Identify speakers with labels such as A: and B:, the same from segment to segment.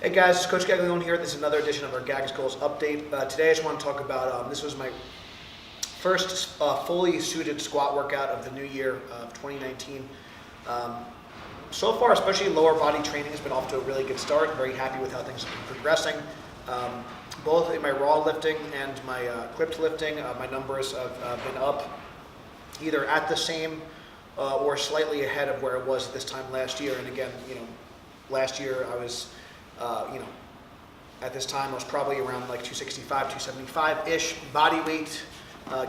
A: Hey guys, it's Coach Gaglione here. This is another edition of our Gags Goals update. Today I just want to talk about, this was my first fully suited squat workout of the new year of 2019. So far, especially lower body training has been off to a really good start. I'm very happy with how things have been progressing. Both in my raw lifting and my equipped lifting, my numbers have been up either at the same or slightly ahead of where it was this time last year. And again, last year I was at this time I was probably around like 265, 275-ish body weight,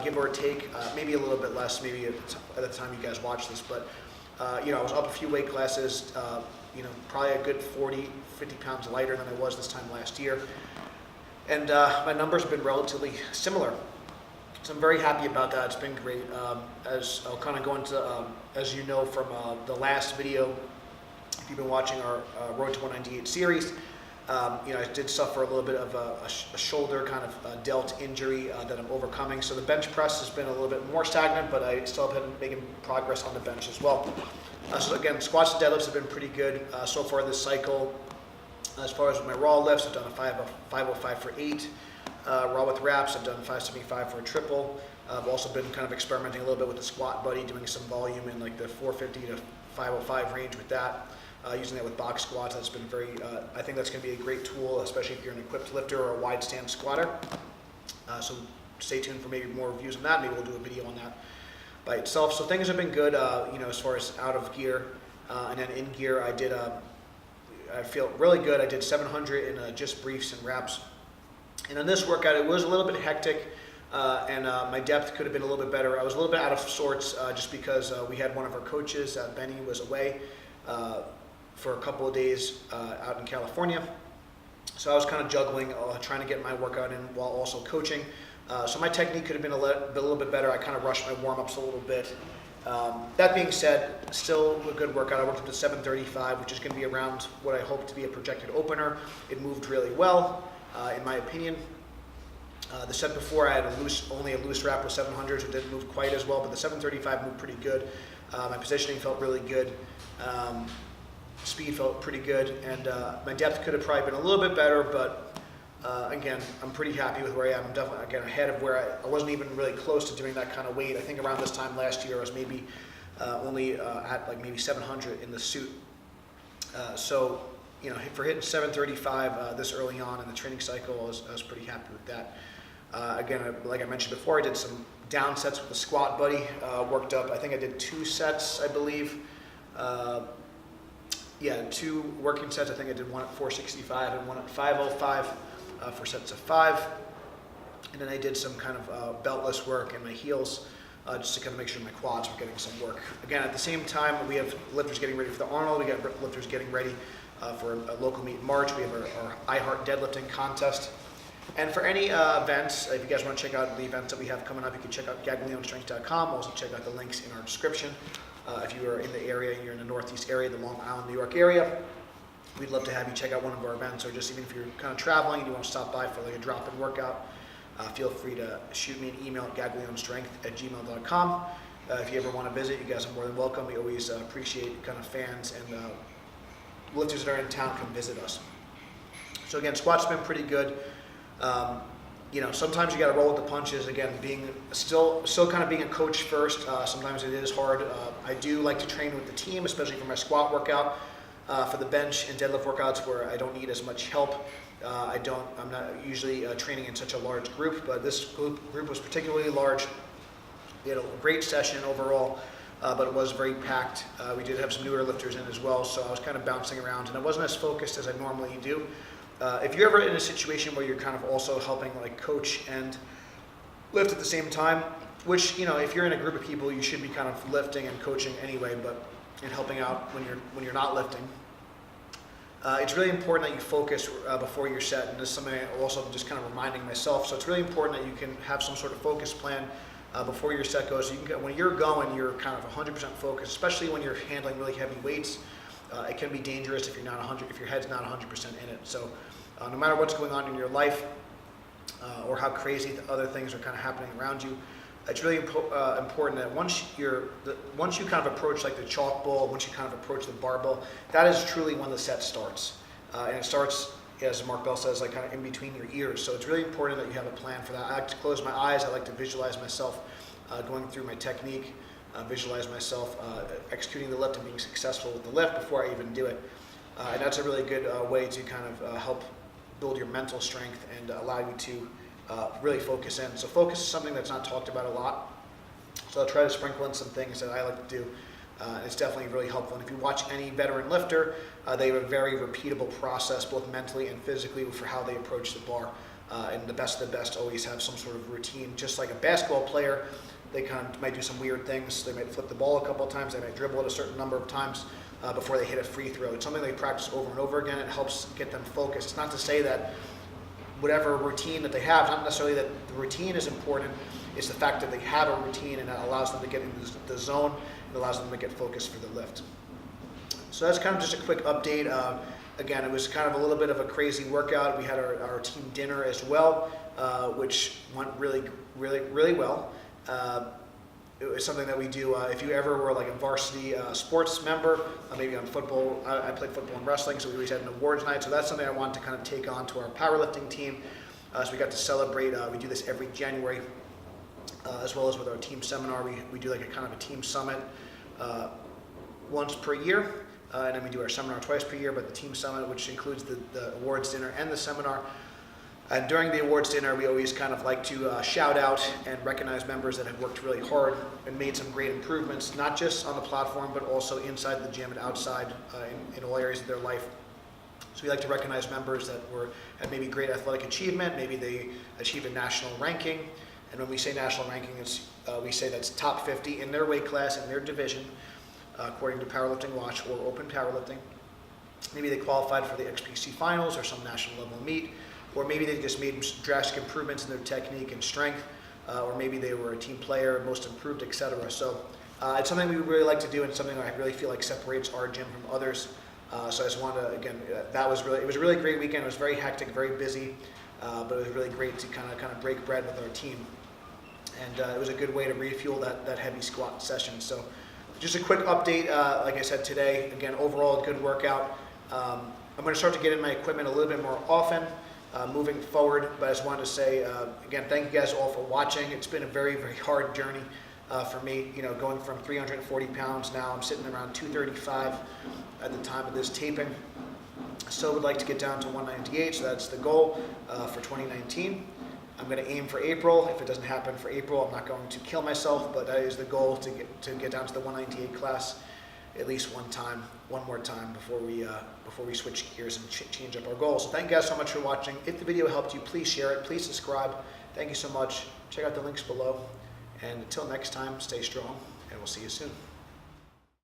A: give or take, maybe a little bit less, maybe at the time you guys watch this, but I was up a few weight classes, probably a good 40, 50 pounds lighter than I was this time last year. And my numbers have been relatively similar. So I'm very happy about that. It's been great. As I'll kind of go into, as you know from the last video, if you've been watching our Road to 198 series, I did suffer a little bit of a shoulder kind of delt injury that I'm overcoming. So the bench press has been a little bit more stagnant, but I still have been making progress on the bench as well. So again, squats and deadlifts have been pretty good so far this cycle. As far as my raw lifts, I've done a 505 for 8. Raw with wraps, I've done 575 for a triple. I've also been kind of experimenting a little bit with the squat buddy, doing some volume in like the 450 to 505 range with that. Using that with box squats, that's been very, I think that's going to be a great tool, especially if you're an equipped lifter or a wide stance squatter. So stay tuned for maybe more reviews on that. Maybe we'll do a video on that by itself. So things have been good, as far as out of gear. And then in gear, I feel really good. I did 700 in just briefs and wraps. And on this workout, it was a little bit hectic. And my depth could have been a little bit better. I was a little bit out of sorts just because we had one of our coaches, Benny, was away for a couple of days out in California. So I was kind of juggling, trying to get my workout in while also coaching. So my technique could have been a little bit better. I kind of rushed my warm-ups a little bit. That being said, still a good workout. I worked up to 735, which is going to be around what I hope to be a projected opener. It moved really well, in my opinion. The set before I had only a loose wrap with 700s. It didn't move quite as well, but the 735 moved pretty good. My positioning felt really good. Speed felt pretty good, and my depth could have probably been a little bit better, but again, I'm pretty happy with where I am. I'm definitely, again, ahead of where I wasn't even really close to doing that kind of weight. I think around this time last year I was maybe only at like maybe 700 in the suit. So for hitting 735 this early on in the training cycle, I was pretty happy with that. Again, like I mentioned before, I did some down sets with the squat buddy, worked up. I think I did 2 sets, I believe. 2 working sets. I think I did one at 465 and one at 505 for sets of 5. And then I did some kind of beltless work in my heels just to kind of make sure my quads were getting some work. Again, at the same time, we have lifters getting ready for the Arnold. We got lifters getting ready for a local meet in March. We have our iHeart deadlifting contest. And for any events, if you guys want to check out the events that we have coming up, you can check out gaglionestrength.com. Also check out the links in our description. If you are in the area, you're in the Northeast area, the Long Island, New York area, we'd love to have you check out one of our events, or just even if you're kind of traveling and you want to stop by for like a drop-in workout, feel free to shoot me an email at gaglionestrength@gmail.com. If you ever want to visit, you guys are more than welcome. We always appreciate kind of fans and lifters that are in town come visit us. So again, squats been pretty good. Sometimes you got to roll with the punches. Again, being still kind of being a coach first. Sometimes it is hard. I do like to train with the team, especially for my squat workout. For the bench and deadlift workouts where I don't need as much help, I'm not usually training in such a large group. But this group was particularly large. We had a great session overall, but it was very packed. We did have some newer lifters in as well, so I was kind of bouncing around, and I wasn't as focused as I normally do. If you're ever in a situation where you're kind of also helping like coach and lift at the same time, which, if you're in a group of people, you should be kind of lifting and coaching anyway, but and helping out when you're not lifting. It's really important that you focus before your set, and this is something I also just kind of reminding myself. So it's really important that you can have some sort of focus plan before your set goes. So when you're going, you're kind of 100% focused, especially when you're handling really heavy weights. It can be dangerous if your head's not 100% in it. So no matter what's going on in your life or how crazy the other things are kind of happening around you, it's really important that once you kind of approach like the chalk ball, once you kind of approach the barbell, that is truly when the set starts. And it starts as Mark Bell says, like kind of in between your ears. So it's really important that you have a plan for that. I like to close my eyes. I like to visualize myself going through my technique, visualize myself executing the lift and being successful with the lift before I even do it. And that's a really good way to kind of help build your mental strength and allow you to really focus in. So focus is something that's not talked about a lot. So I'll try to sprinkle in some things that I like to do. It's definitely really helpful. And if you watch any veteran lifter, they have a very repeatable process, both mentally and physically, for how they approach the bar. And the best of the best always have some sort of routine. Just like a basketball player, they kind of might do some weird things. They might flip the ball a couple of times. They might dribble it a certain number of times before they hit a free throw. It's something they practice over and over again. It helps get them focused. It's not to say that whatever routine that they have, not necessarily that the routine is important. It's the fact that they have a routine, and that allows them to get into the zone. It allows them to get focused for the lift. So that's kind of just a quick update. Again, it was kind of a little bit of a crazy workout. We had our team dinner as well, which went really, really, really well. It was something that we do. If you ever were like a varsity sports member, maybe on football, I played football and wrestling, so we always had an awards night. So that's something I wanted to kind of take on to our powerlifting team. So we got to celebrate. We do this every January, as well as with our team seminar. We do like a kind of a team summit once per year, and then we do our seminar twice per year. But the team summit, which includes the awards dinner and the seminar. And during the awards dinner, we always kind of like to shout out and recognize members that have worked really hard and made some great improvements, not just on the platform, but also inside the gym and outside in all areas of their life. So we like to recognize members that had maybe great athletic achievement, maybe they achieved a national ranking. And when we say national ranking, we say that's top 50 in their weight class, in their division, according to Powerlifting Watch or Open Powerlifting. Maybe they qualified for the XPC finals or some national level meet. Or maybe they just made drastic improvements in their technique and strength, or maybe they were a team player, most improved, etc. So it's something we really like to do, and something that I really feel like separates our gym from others. So I just wanted to, again, it was a really great weekend. It was very hectic, very busy, but it was really great to kind of break bread with our team. And it was a good way to refuel that heavy squat session. So just a quick update, like I said today, again, overall a good workout. I'm going to start to get in my equipment a little bit more often. Moving forward, but I just wanted to say, again, thank you guys all for watching. It's been a very, very hard journey for me, going from 340 pounds, now I'm sitting around 235 at the time of this taping. Still would like to get down to 198, so that's the goal for 2019. I'm going to aim for April. If it doesn't happen for April, I'm not going to kill myself, but that is the goal, to get down to the 198 class at least one more time before we switch gears and change up our goals. So thank you guys so much for watching. If the video helped you, please share it, please subscribe. Thank you so much. Check out the links below. And until next time, stay strong, and we'll see you soon.